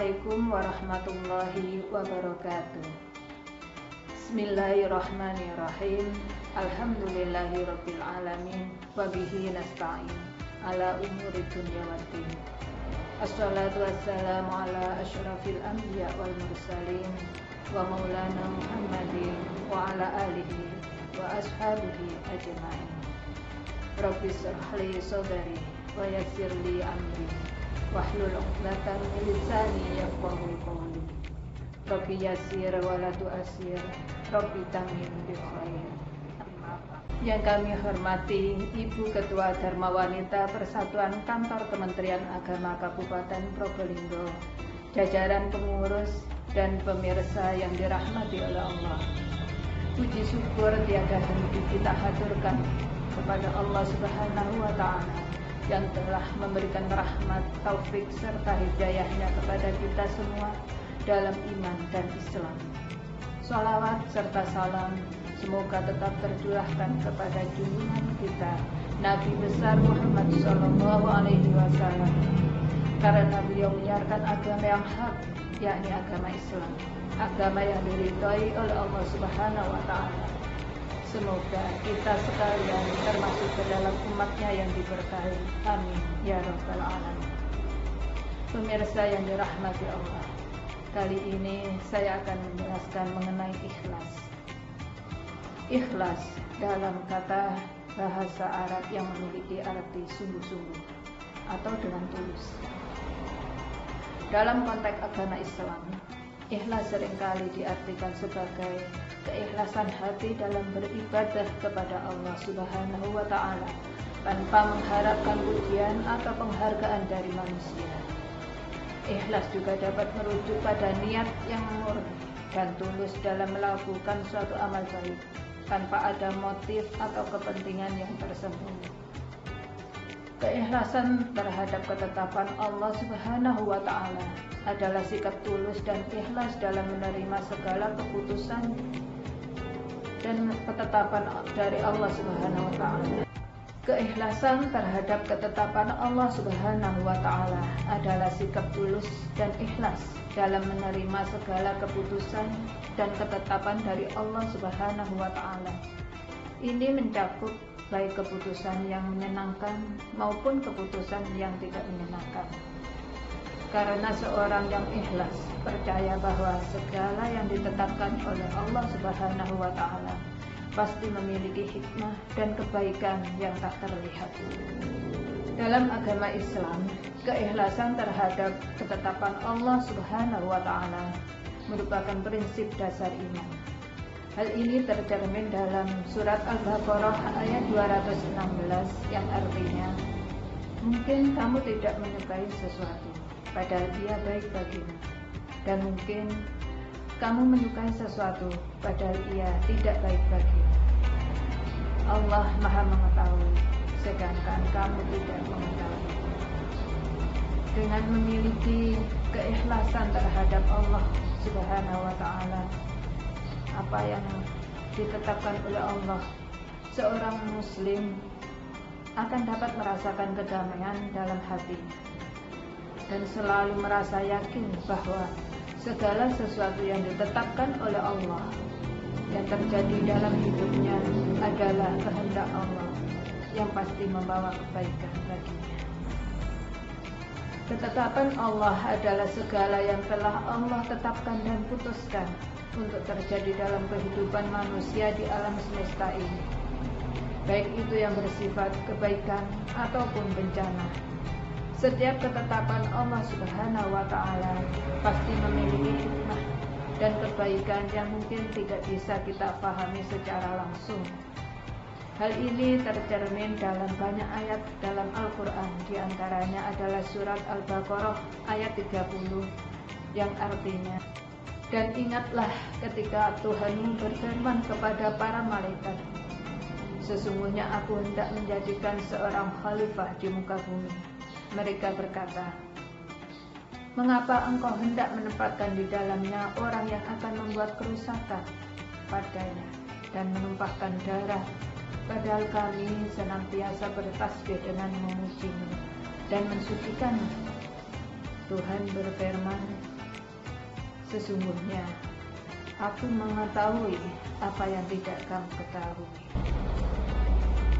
Assalamualaikum warahmatullahi wabarakatuh. Bismillahirrahmanirrahim. Alhamdulillahirabbil alamin wa bihi nasta'in ala umuri dunya waddin. Assalatu wassalamu ala asyrafil anbiya wal mursalin wa maulana Muhammadin wa ala alihi wa ashabihi ajma'in. Rabbi shrah li sadri wa yassir li amri wahlul 'uqdatam min lisani yafqahu qawli. Rabbi yassir wa la tu'assir, Rabbi tamim bil khair. Yang kami hormati Ibu Ketua Dharma Wanita Persatuan Kantor Kementerian Agama Kabupaten Probolinggo, jajaran pengurus dan pemirsa yang dirahmati oleh Allah. Puji syukur tiada henti kita haturkan kepada Allah Subhanahu wa Ta'ala yang telah memberikan rahmat, taufik serta hidayahnya kepada kita semua dalam iman dan Islam. Sholawat serta salam semoga tetap tercurahkan kepada junjungan kita Nabi besar Muhammad Sallallahu Alaihi Wasallam, karena beliau menyiarkan agama yang hak, yakni agama Islam, agama yang diridhai oleh Allah Subhanahu Wa Taala. Semoga kita sekalian termasuk ke dalam umatnya yang diberkahi. Amin ya rabbal alamin. Pemirsa yang dirahmati Allah, kali ini saya akan menjelaskan mengenai ikhlas. Ikhlas dalam kata bahasa Arab yang memiliki arti sungguh-sungguh atau dengan tulus. Dalam konteks agama Islam, ikhlas seringkali diartikan sebagai keikhlasan hati dalam beribadah kepada Allah Subhanahu wa Ta'ala tanpa mengharapkan pujian atau penghargaan dari manusia. Ikhlas juga dapat merujuk pada niat yang murni dan tulus dalam melakukan suatu amal baik tanpa ada motif atau kepentingan yang tersembunyi. Keikhlasan terhadap ketetapan Allah Subhanahu wa Ta'ala adalah sikap tulus dan ikhlas dalam menerima segala keputusan dan ketetapan dari Allah Subhanahu wa Ta'ala. Keikhlasan terhadap ketetapan Allah Subhanahu wa Ta'ala adalah sikap tulus dan ikhlas dalam menerima segala keputusan dan ketetapan dari Allah Subhanahu wa Ta'ala. Ini mencakup baik keputusan yang menyenangkan maupun keputusan yang tidak menyenangkan. Karena seorang yang ikhlas percaya bahwa segala yang ditetapkan oleh Allah Subhanahu wa Ta'ala pasti memiliki hikmah dan kebaikan yang tak terlihat. Dalam agama Islam, keikhlasan terhadap ketetapan Allah Subhanahu wa Ta'ala merupakan prinsip dasar iman. Hal ini tercermin dalam surat Al-Baqarah ayat 216 yang artinya, mungkin kamu tidak menyukai sesuatu padahal ia baik bagimu, dan mungkin kamu menyukai sesuatu padahal ia tidak baik bagimu. Allah Maha mengetahui, sedangkan kamu tidak mengetahui. Dengan memiliki keikhlasan terhadap Allah Subhanahu wa Ta'ala, apa yang ditetapkan oleh Allah, seorang muslim akan dapat merasakan kedamaian dalam hatinya dan selalu merasa yakin bahwa segala sesuatu yang ditetapkan oleh Allah yang terjadi dalam hidupnya adalah kehendak Allah yang pasti membawa kebaikan baginya. Ketetapan Allah adalah segala yang telah Allah tetapkan dan putuskan untuk terjadi dalam kehidupan manusia di alam semesta ini, baik itu yang bersifat kebaikan ataupun bencana. Setiap ketetapan Allah Subhanahu wa Ta'ala pasti memiliki hikmah dan kebaikan yang mungkin tidak bisa kita pahami secara langsung. Hal ini tercermin dalam banyak ayat dalam Al-Quran, diantaranya adalah surat Al-Baqarah ayat 30 yang artinya, dan ingatlah ketika Tuhanmu berfirman kepada para malaikat, sesungguhnya aku hendak menjadikan seorang khalifah di muka bumi. Mereka berkata, mengapa engkau hendak menempatkan di dalamnya orang yang akan membuat kerusakan padanya dan menumpahkan darah, padahal kami senantiasa bertasbih dengan memujimu dan mensucikanmu. Tuhan berfirman, Sesungguhnya aku mengetahui apa yang tidak kamu ketahui.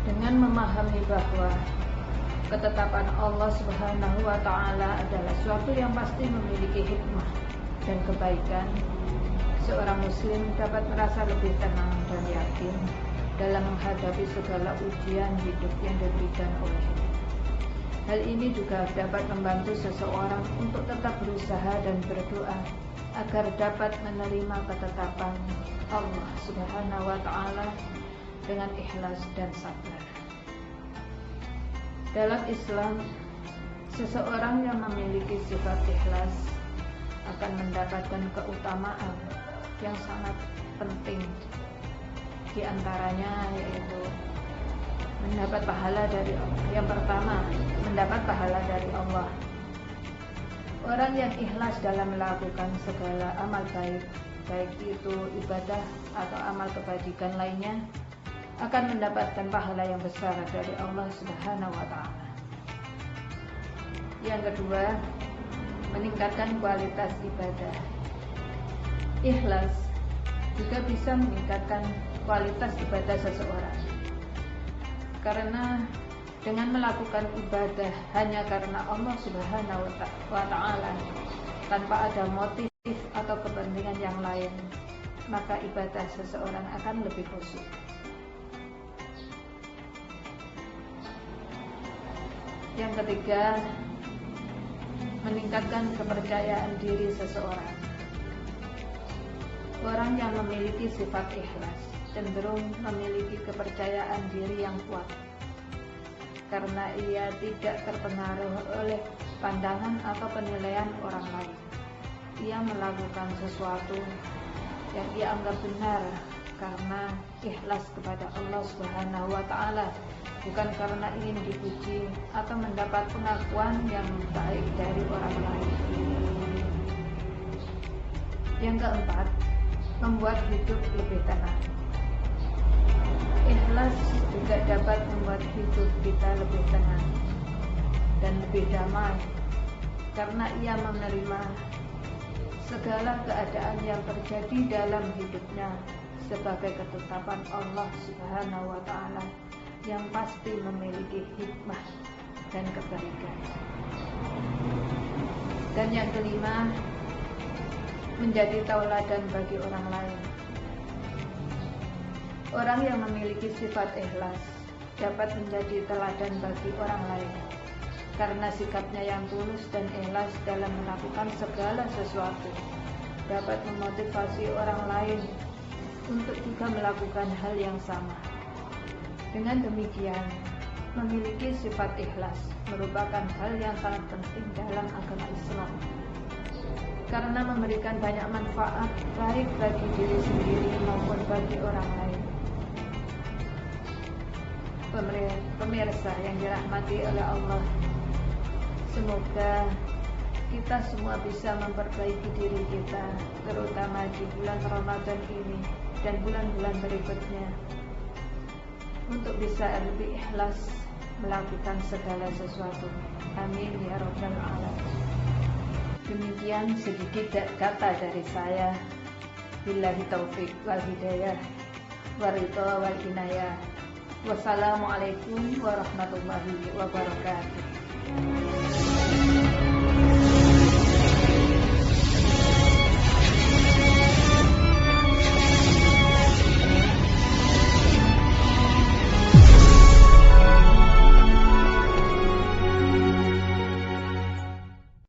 Dengan memahami bahwa ketetapan Allah Subhanahu wa Ta'ala adalah suatu yang pasti memiliki hikmah dan kebaikan, seorang muslim dapat merasa lebih tenang dan yakin dalam menghadapi segala ujian hidup yang diberikan olehnya. Hal ini juga dapat membantu seseorang untuk tetap berusaha dan berdoa agar dapat menerima ketetapan Allah Subhanahu wa Ta'ala dengan ikhlas dan sabar. Dalam Islam, seseorang yang memiliki sifat ikhlas akan mendapatkan keutamaan yang sangat penting. Di antaranya yaitu mendapat pahala dari Allah. Yang pertama, mendapat pahala dari Allah. Orang yang ikhlas dalam melakukan segala amal baik, baik itu ibadah atau amal kebajikan lainnya, akan mendapatkan pahala yang besar dari Allah Subhanahu wa Ta'ala. Yang kedua, meningkatkan kualitas ibadah. Ikhlas juga bisa meningkatkan kualitas ibadah seseorang. Karena dengan melakukan ibadah hanya karena Allah Subhanahu wa Ta'ala tanpa ada motif atau kepentingan yang lain, maka ibadah seseorang akan lebih khusyuk. Yang ketiga, meningkatkan kepercayaan diri seseorang. Orang yang memiliki sifat ikhlas cenderung memiliki kepercayaan diri yang kuat, karena ia tidak terpengaruh oleh pandangan atau penilaian orang lain. Ia melakukan sesuatu yang ia anggap benar karena ikhlas kepada Allah Subhanahu wa Ta'ala, bukan karena ingin dipuji atau mendapat pengakuan yang baik dari orang lain. Yang keempat, membuat hidup lebih tenang. Ikhlas juga dapat membuat hidup kita lebih tenang dan lebih damai, karena ia menerima segala keadaan yang terjadi dalam hidupnya sebagai ketetapan Allah Subhanahu wa Ta'ala yang pasti memiliki hikmah dan kebaikan. Dan yang kelima, menjadi tauladan bagi orang lain. Orang yang memiliki sifat ikhlas dapat menjadi teladan bagi orang lain, karena sikapnya yang tulus dan ikhlas dalam melakukan segala sesuatu dapat memotivasi orang lain untuk juga melakukan hal yang sama. Dengan demikian, memiliki sifat ikhlas merupakan hal yang sangat penting dalam agama Islam, karena memberikan banyak manfaat baik bagi diri sendiri maupun bagi orang lain. Pemirsa yang dirahmati oleh Allah, semoga kita semua bisa memperbaiki diri kita, terutama di bulan Ramadan ini dan bulan-bulan berikutnya, untuk bisa lebih ikhlas melakukan segala sesuatu. Amin ya rabbal alamin. Demikian sedikit kata dari saya. Billahi taufik wal hidayah wa ridha wal inayah. Wassalamualaikum warahmatullahi wabarakatuh.